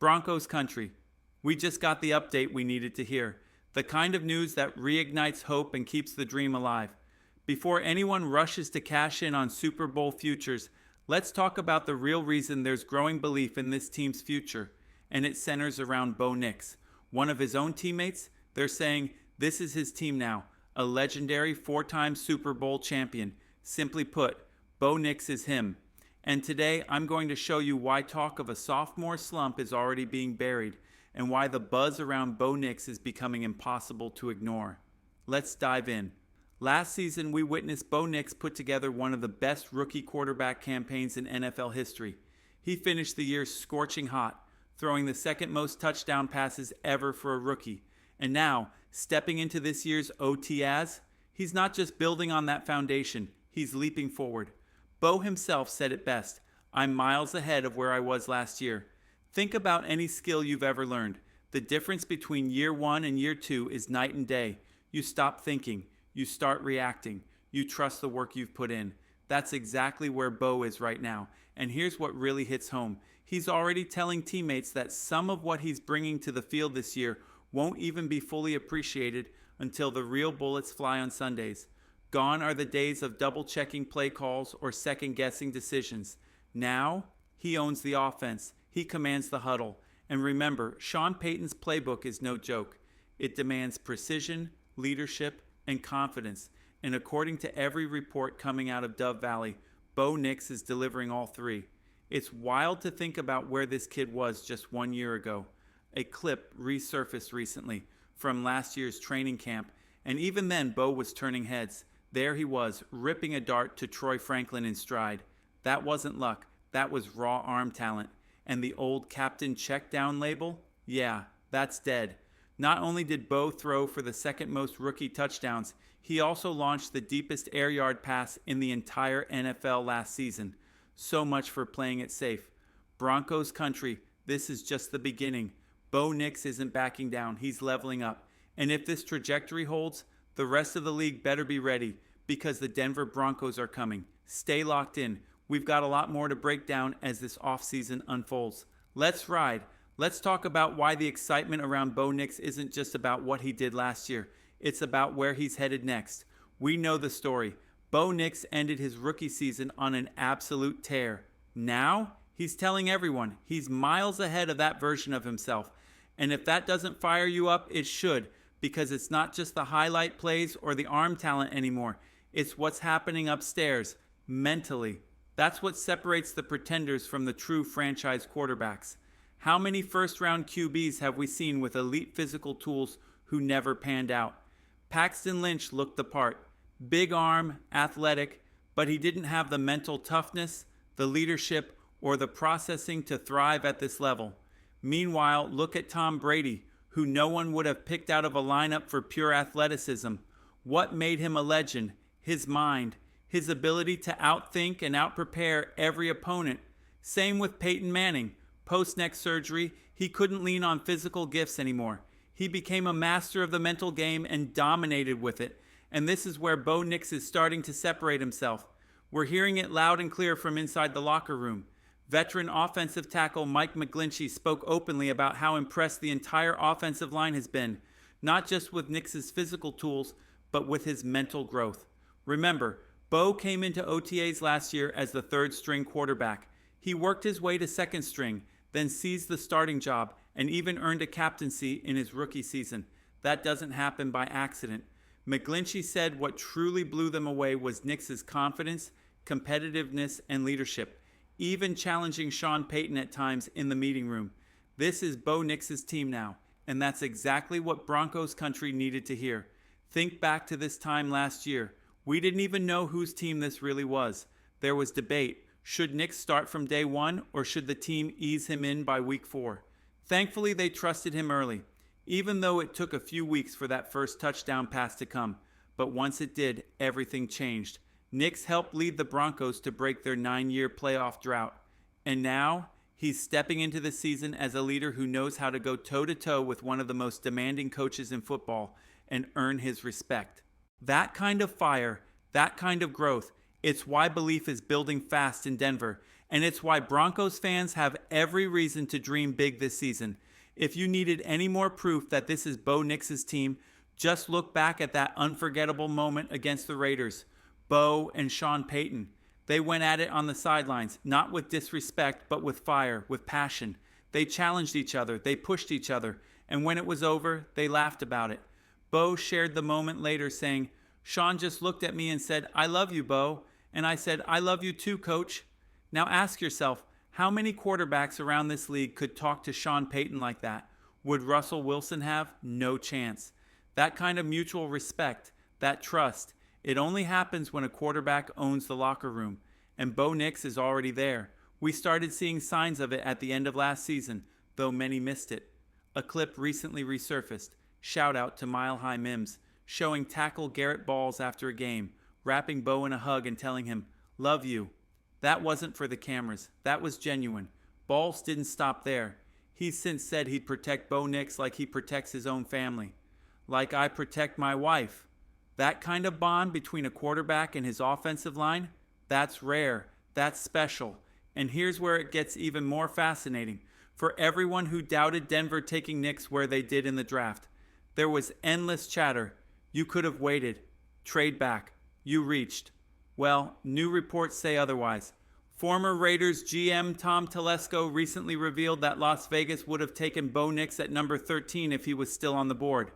Broncos country. We just got the update we needed to hear. The kind of news that reignites hope and keeps the dream alive. Before anyone rushes to cash in on Super Bowl futures, let's talk about the real reason there's growing belief in this team's future, and it centers around Bo Nix. One of his own teammates, they're saying this is his team now, a legendary four-time Super Bowl champion. Simply put, Bo Nix is him. And today I'm going to show you why talk of a sophomore slump is already being buried and why the buzz around Bo Nix is becoming impossible to ignore. Let's dive in. Last season, we witnessed Bo Nix put together one of the best rookie quarterback campaigns in NFL history. He finished the year scorching hot, throwing the second most touchdown passes ever for a rookie. And now, stepping into this year's OTAs, he's not just building on that foundation, he's leaping forward. Bo himself said it best, "I'm miles ahead of where I was last year." Think about any skill you've ever learned. The difference between year one and year two is night and day. You stop thinking. You start reacting. You trust the work you've put in. That's exactly where Bo is right now. And here's what really hits home. He's already telling teammates that some of what he's bringing to the field this year won't even be fully appreciated until the real bullets fly on Sundays. Gone are the days of double-checking play calls or second-guessing decisions. Now, he owns the offense. He commands the huddle. And remember, Sean Payton's playbook is no joke. It demands precision, leadership, and confidence. And according to every report coming out of Dove Valley, Bo Nix is delivering all three. It's wild to think about where this kid was just 1 year ago. A clip resurfaced recently from last year's training camp, and even then Bo was turning heads. There he was, ripping a dart to Troy Franklin in stride. That wasn't luck, that was raw arm talent. And the old captain check down label? Yeah, that's dead. Not only did Bo throw for the second most rookie touchdowns, he also launched the deepest air yard pass in the entire NFL last season. So much for playing it safe. Broncos country, this is just the beginning. Bo Nix isn't backing down, he's leveling up. And if this trajectory holds, the rest of the league better be ready because the Denver Broncos are coming. Stay locked in. We've got a lot more to break down as this offseason unfolds. Let's ride. Let's talk about why the excitement around Bo Nix isn't just about what he did last year. It's about where he's headed next. We know the story. Bo Nix ended his rookie season on an absolute tear. Now, he's telling everyone he's miles ahead of that version of himself. And if that doesn't fire you up, it should, because it's not just the highlight plays or the arm talent anymore. It's what's happening upstairs, mentally. That's what separates the pretenders from the true franchise quarterbacks. How many first-round QBs have we seen with elite physical tools who never panned out? Paxton Lynch looked the part. Big arm, athletic, but he didn't have the mental toughness, the leadership, or the processing to thrive at this level. Meanwhile, look at Tom Brady, who no one would have picked out of a lineup for pure athleticism. What made him a legend? His mind. His ability to outthink and outprepare every opponent. Same with Peyton Manning. Post-neck surgery, he couldn't lean on physical gifts anymore. He became a master of the mental game and dominated with it. And this is where Bo Nix is starting to separate himself. We're hearing it loud and clear from inside the locker room. Veteran offensive tackle Mike McGlinchey spoke openly about how impressed the entire offensive line has been, not just with Nix's physical tools, but with his mental growth. Remember, Bo came into OTAs last year as the third-string quarterback. He worked his way to second string, then seized the starting job, and even earned a captaincy in his rookie season. That doesn't happen by accident. McGlinchey said what truly blew them away was Nix's confidence, competitiveness, and leadership, even challenging Sean Payton at times in the meeting room. This is Bo Nix's team now, and that's exactly what Broncos country needed to hear. Think back to this time last year. We didn't even know whose team this really was. There was debate. Should Nix start from day one, or should the team ease him in by week 4? Thankfully, they trusted him early, even though it took a few weeks for that first touchdown pass to come. But once it did, everything changed. Nix helped lead the Broncos to break their 9-year playoff drought. And now, he's stepping into the season as a leader who knows how to go toe-to-toe with one of the most demanding coaches in football and earn his respect. That kind of fire, that kind of growth, it's why belief is building fast in Denver. And it's why Broncos fans have every reason to dream big this season. If you needed any more proof that this is Bo Nix's team, just look back at that unforgettable moment against the Raiders. Bo and Sean Payton. They went at it on the sidelines, not with disrespect, but with fire, with passion. They challenged each other, they pushed each other, and when it was over, they laughed about it. Bo shared the moment later saying, "Sean just looked at me and said, 'I love you, Bo.' And I said, 'I love you too, coach.'" Now ask yourself, how many quarterbacks around this league could talk to Sean Payton like that? Would Russell Wilson have? No chance. That kind of mutual respect, that trust, it only happens when a quarterback owns the locker room. And Bo Nix is already there. We started seeing signs of it at the end of last season, though many missed it. A clip recently resurfaced, shout out to Mile High Mims, showing tackle Garrett Balls after a game, wrapping Bo in a hug and telling him, "Love you." That wasn't for the cameras. That was genuine. Balls didn't stop there. He's since said he'd protect Bo Nix like he protects his own family. Like I protect my wife. That kind of bond between a quarterback and his offensive line, that's rare. That's special. And here's where it gets even more fascinating. For everyone who doubted Denver taking Nix where they did in the draft, there was endless chatter. You could have waited. Trade back. You reached. Well, new reports say otherwise. Former Raiders GM Tom Telesco recently revealed that Las Vegas would have taken Bo Nix at number 13 if he was still on the board.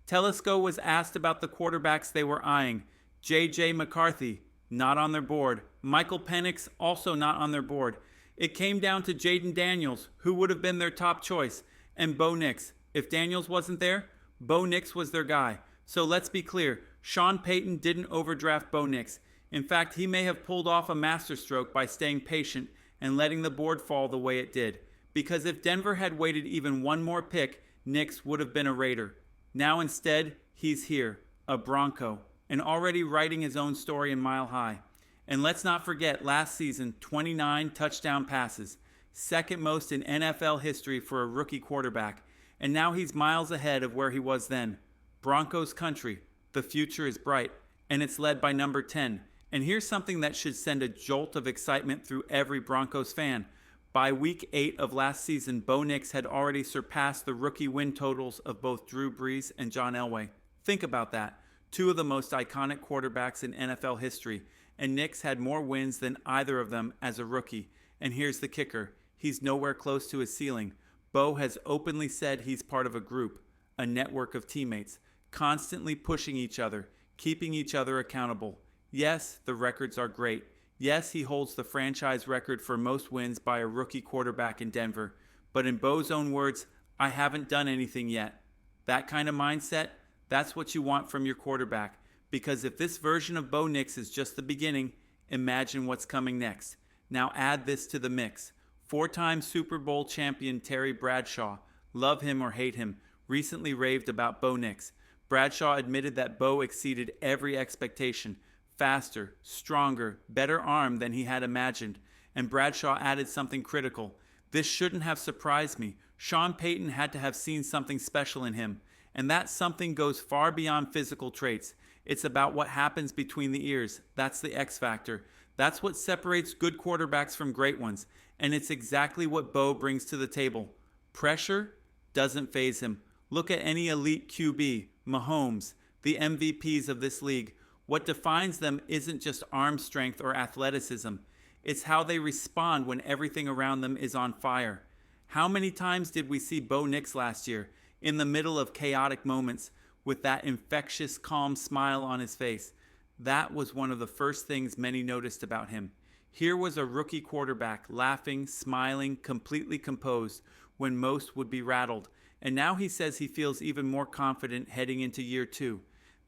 Telesco was asked about the quarterbacks they were eyeing. J.J. McCarthy, not on their board. Michael Penix, also not on their board. It came down to Jaden Daniels, who would have been their top choice, and Bo Nix. If Daniels wasn't there, Bo Nix was their guy. So let's be clear, Sean Payton didn't overdraft Bo Nix. In fact, he may have pulled off a masterstroke by staying patient and letting the board fall the way it did. Because if Denver had waited even one more pick, Nix would have been a Raider. Now instead, he's here, a Bronco, and already writing his own story in Mile High. And let's not forget last season, 29 touchdown passes, second most in NFL history for a rookie quarterback. And now he's miles ahead of where he was then. Broncos country, the future is bright, and it's led by number 10. And here's something that should send a jolt of excitement through every Broncos fan. By week 8 of last season, Bo Nix had already surpassed the rookie win totals of both Drew Brees and John Elway. Think about that. Two of the most iconic quarterbacks in NFL history, and Nix had more wins than either of them as a rookie. And here's the kicker. He's nowhere close to his ceiling. Bo has openly said he's part of a group, a network of teammates, constantly pushing each other, keeping each other accountable. Yes, the records are great. Yes, he holds the franchise record for most wins by a rookie quarterback in Denver. But in Bo's own words, I haven't done anything yet. That kind of mindset, that's what you want from your quarterback. Because if this version of Bo Nix is just the beginning, imagine what's coming next. Now add this to the mix. 4-time Super Bowl champion Terry Bradshaw, love him or hate him, recently raved about Bo Nix. Bradshaw admitted that Bo exceeded every expectation. Faster, stronger, better arm than he had imagined. And Bradshaw added something critical. This shouldn't have surprised me. Sean Payton had to have seen something special in him. And that something goes far beyond physical traits. It's about what happens between the ears. That's the X factor. That's what separates good quarterbacks from great ones. And it's exactly what Bo brings to the table. Pressure doesn't faze him. Look at any elite QB, Mahomes, the MVPs of this league. What defines them isn't just arm strength or athleticism. It's how they respond when everything around them is on fire. How many times did we see Bo Nix last year, in the middle of chaotic moments, with that infectious, calm smile on his face? That was one of the first things many noticed about him. Here was a rookie quarterback, laughing, smiling, completely composed, when most would be rattled. And now he says he feels even more confident heading into year 2.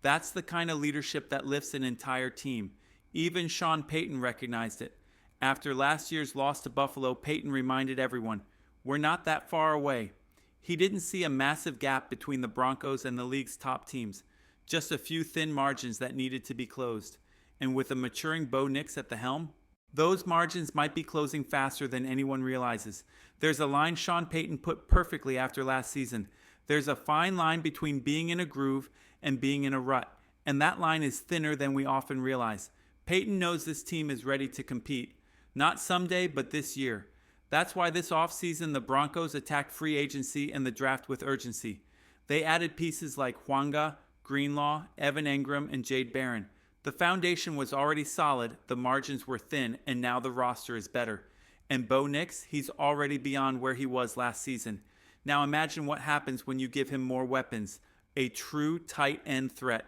That's the kind of leadership that lifts an entire team. Even Sean Payton recognized it. After last year's loss to Buffalo, Payton reminded everyone, we're not that far away. He didn't see a massive gap between the Broncos and the league's top teams, just a few thin margins that needed to be closed. And with a maturing Bo Nix at the helm, those margins might be closing faster than anyone realizes. There's a line Sean Payton put perfectly after last season. There's a fine line between being in a groove and being in a rut, and that line is thinner than we often realize. Payton knows this team is ready to compete. Not someday, but this year. That's why this offseason the Broncos attacked free agency and the draft with urgency. They added pieces like Hwanga, Greenlaw, Evan Engram, and Jade Barron. The foundation was already solid, the margins were thin, and now the roster is better. And Bo Nix, he's already beyond where he was last season. Now imagine what happens when you give him more weapons. A true tight end threat.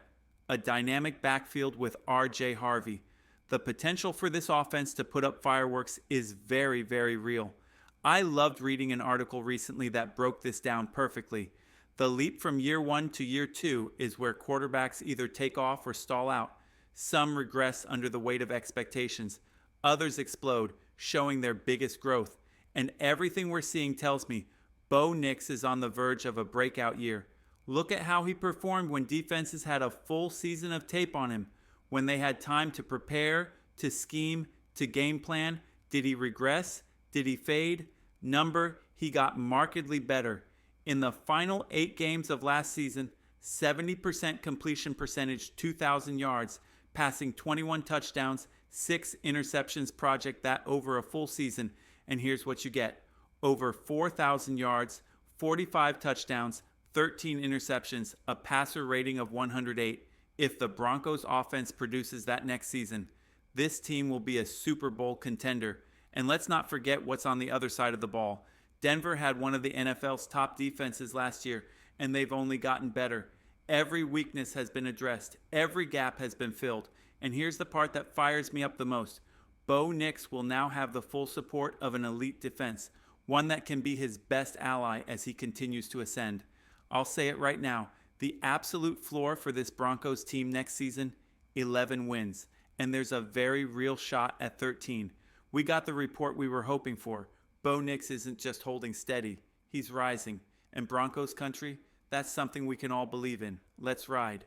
A dynamic backfield with R.J. Harvey. The potential for this offense to put up fireworks is very, very real. I loved reading an article recently that broke this down perfectly. The leap from year 1 to year 2 is where quarterbacks either take off or stall out. Some regress under the weight of expectations. Others explode, showing their biggest growth. And everything we're seeing tells me Bo Nix is on the verge of a breakout year. Look at how he performed when defenses had a full season of tape on him. When they had time to prepare, to scheme, to game plan. Did he regress? Did he fade? Number, he got markedly better. In the final 8 games of last season, 70% completion percentage, 2,000 yards, passing 21 touchdowns, 6 interceptions, project that over a full season. And here's what you get. Over 4,000 yards, 45 touchdowns, 13 interceptions, a passer rating of 108. If the Broncos offense produces that next season, this team will be a Super Bowl contender. And let's not forget what's on the other side of the ball. Denver had one of the NFL's top defenses last year, and they've only gotten better. Every weakness has been addressed. Every gap has been filled. And here's the part that fires me up the most. Bo Nix will now have the full support of an elite defense, one that can be his best ally as he continues to ascend. I'll say it right now. The absolute floor for this Broncos team next season, 11 wins. And there's a very real shot at 13. We got the report we were hoping for. Bo Nix isn't just holding steady. He's rising. And Broncos country, that's something we can all believe in. Let's ride.